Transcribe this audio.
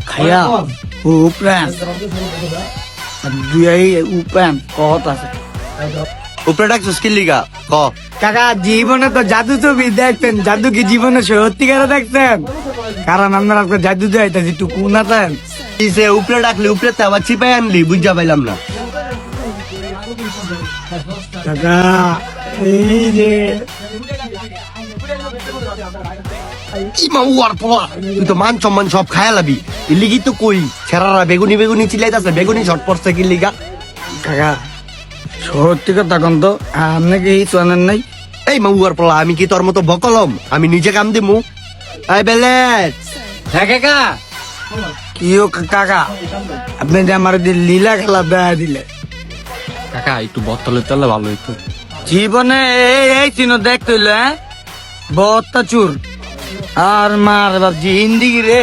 খাইয়া উপরান দুই উপরান কত আছে উপরে ডাকছিস কি লিগা ক কাকা জীবনে তো জাদু ছবি দেখতেন, জাদু কি জীবনে সত্যিকারে দেখতেন? কারণ আমরা আজকে জাদু যাইতেছি একটু কুনাতেন। সে উপরে ডাকলি উপরে তে আবার চিপাই আনলি বুঝা পাইলাম না। কাকা এই যে ইমা উয়ার পোলা তুই তো মান সম্মান সব খায়া লাবি ইলিগি তো কই ছেড়ারা বেগুনি বেগুনি চিল্লাইতাছে বেগুনি শর্ট পড়ছে কি লিগা। কাকা সত্যি কথা কোন তো আপনি কি জানেন নাই? এই মা উয়ার পোলা আমি কি তোর মতো বকলম? আমি নিজে কাম দিমু। এই বেলেট হ্যাঁ কাকা কি ও কাকা আপনি যে আমার লীলা খেলা দেয়া দিলে কাকা একটু বতলে তলে ভালো হইতো। জীবনে এই চিহ্ন দেখতে হইলো, হ্যাঁ বত্তা চুর আর মার বাপ জিন্দিগি রে